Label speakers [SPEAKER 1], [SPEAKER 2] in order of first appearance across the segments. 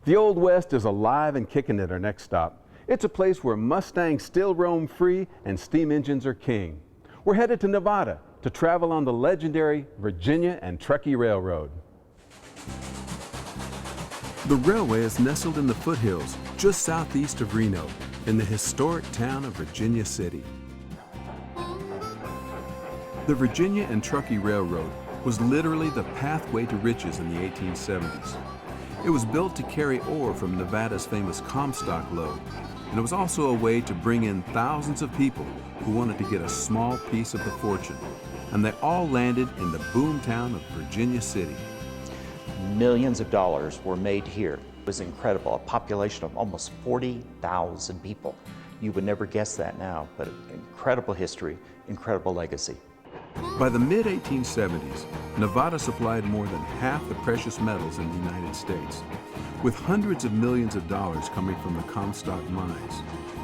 [SPEAKER 1] The Old West is alive and kicking at our next stop. It's a place where Mustangs still roam free and steam engines are king. We're headed to Nevada to travel on the legendary Virginia and Truckee Railroad. The railway is nestled in the foothills just southeast of Reno in the historic town of Virginia City. The Virginia and Truckee Railroad was literally the pathway to riches in the 1870s. It was built to carry ore from Nevada's famous Comstock lode, and it was also a way to bring in thousands of people who wanted to get a small piece of the fortune. And they all landed in the boomtown of Virginia City.
[SPEAKER 2] Millions of dollars were made here. It was incredible, a population of almost 40,000 people. You would never guess that now, but incredible history, incredible legacy.
[SPEAKER 1] By the mid-1870s, Nevada supplied more than half the precious metals in the United States, with hundreds of millions of dollars coming from the Comstock mines.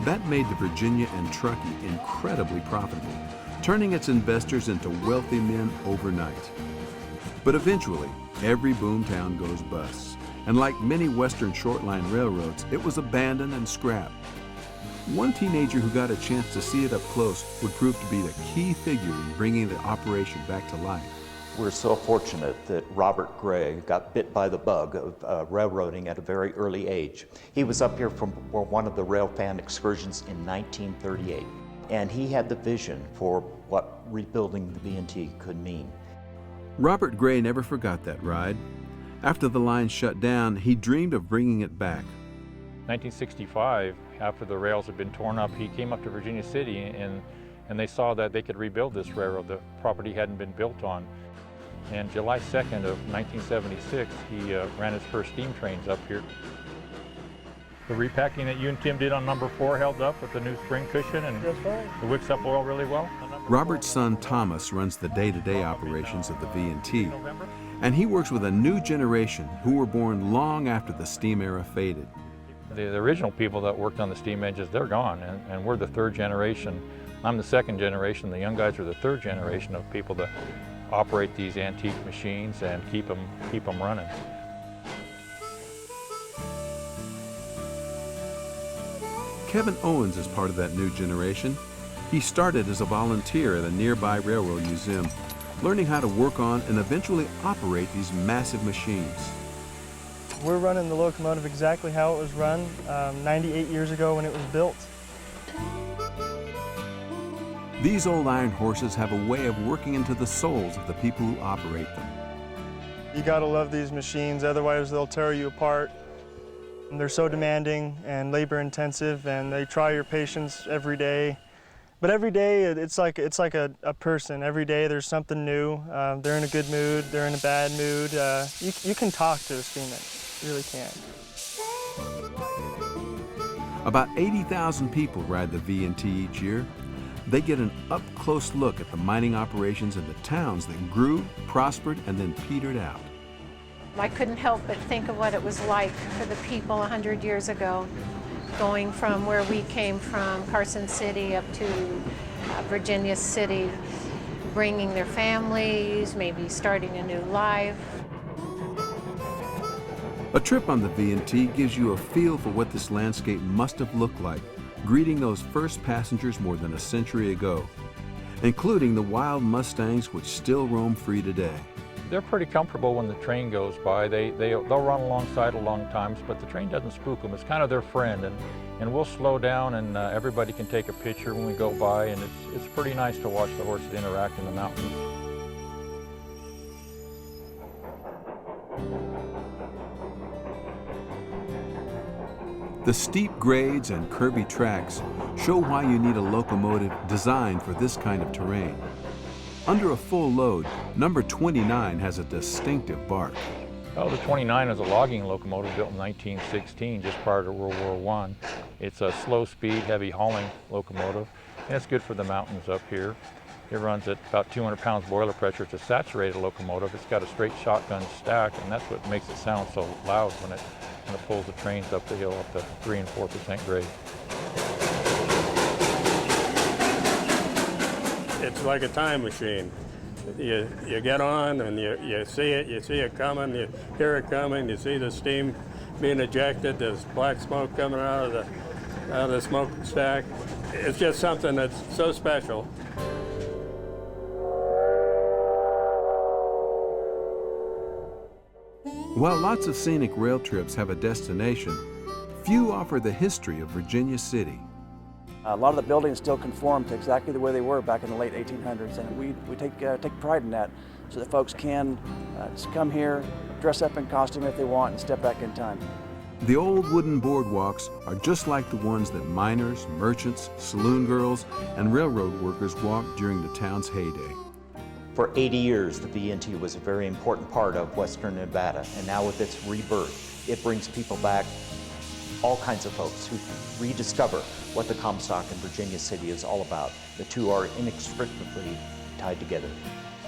[SPEAKER 1] That made the Virginia and Truckee incredibly profitable, turning its investors into wealthy men overnight. But eventually, every boomtown goes bust, and like many Western short-line railroads, it was abandoned and scrapped. One teenager who got a chance to see it up close would prove to be the key figure in bringing the operation back to life.
[SPEAKER 2] We're so fortunate that Robert Gray got bit by the bug of railroading at a very early age. He was up here for one of the rail fan excursions in 1938, and he had the vision for what rebuilding the V&T could mean.
[SPEAKER 1] Robert Gray never forgot that ride. After the line shut down, he dreamed of bringing it back.
[SPEAKER 3] 1965, after the rails had been torn up, he came up to Virginia City and they saw that they could rebuild this railroad. The property hadn't been built on. And July 2nd of 1976, he ran his first steam trains up here. The repacking that you and Tim did on number 4 held up with the new spring cushion, and it wicks up oil really well.
[SPEAKER 1] Robert's son Thomas runs the day-to-day operations of the V&T, and he works with a new generation who were born long after the steam era faded.
[SPEAKER 3] The original people that worked on the steam engines, they're gone, and we're the third generation. I'm the second generation. The young guys are the third generation of people that operate these antique machines and keep them running.
[SPEAKER 1] Kevin Owens is part of that new generation. He started as a volunteer at a nearby railroad museum, learning how to work on and eventually operate these massive machines.
[SPEAKER 4] We're running the locomotive exactly how it was run 98 years ago when it was built.
[SPEAKER 1] These old iron horses have a way of working into the souls of the people who operate them.
[SPEAKER 4] You gotta love these machines, otherwise they'll tear you apart. They're so demanding and labor intensive, and they try your patience every day. But every day it's like a person. Every day there's something new. They're in a good mood, they're in a bad mood. You can talk to a steamman, you really can.
[SPEAKER 1] About 80,000 people ride the V&T each year. They get an up-close look at the mining operations in the towns that grew, prospered, and then petered out.
[SPEAKER 5] I couldn't help but think of what it was like for the people 100 years ago, going from where we came from, Carson City, up to Virginia City, bringing their families, maybe starting a new life.
[SPEAKER 1] A trip on the V&T gives you a feel for what this landscape must have looked like, greeting those first passengers more than a century ago, including the wild Mustangs which still roam free today.
[SPEAKER 3] They're pretty comfortable when the train goes by. They'll run alongside a long times, but the train doesn't spook them. It's kind of their friend, and we'll slow down, and everybody can take a picture when we go by, and it's pretty nice to watch the horses interact in the mountains. The steep grades and curvy tracks show why you need a locomotive designed for this kind of terrain. Under a full load, number 29 has a distinctive bark. Well, the 29 is a logging locomotive built in 1916, just prior to World War I. It's a slow-speed, heavy hauling locomotive, and it's good for the mountains up here. It runs at about 200 pounds boiler pressure. It's a saturated locomotive. It's got a straight shotgun stack, and that's what makes it sound so loud when it pulls the trains up the hill up to 3 and 4% grade.
[SPEAKER 6] It's like a time machine. You get on and you see it coming, you hear it coming, you see the steam being ejected, there's black smoke coming out of the smokestack. It's just something that's so special.
[SPEAKER 3] While lots of scenic rail trips have a destination, few offer the history of Virginia City.
[SPEAKER 7] A lot of the buildings still conform to exactly the way they were back in the late 1800s, and we take pride in that, so that folks can just come here, dress up in costume if they want, and step back in time.
[SPEAKER 3] The old wooden boardwalks are just like the ones that miners, merchants, saloon girls, and railroad workers walked during the town's heyday.
[SPEAKER 2] For 80 years, the V&T was a very important part of Western Nevada, and now with its rebirth, it brings people back, all kinds of folks who rediscover what the Comstock and Virginia City is all about. The two are inextricably tied together.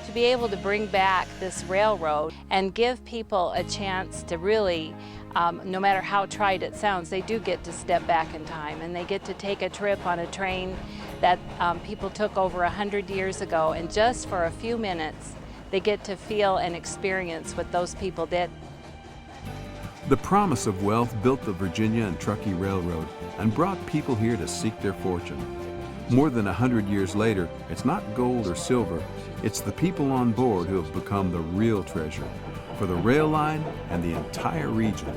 [SPEAKER 8] To be able to bring back this railroad and give people a chance to really, no matter how trite it sounds, they do get to step back in time, and they get to take a trip on a train that people took over 100 years ago, and just for a few minutes they get to feel and experience what those people did.
[SPEAKER 3] The promise of wealth built the Virginia and Truckee Railroad and brought people here to seek their fortune. More than 100 years later, it's not gold or silver, it's the people on board who have become the real treasure for the rail line and the entire region.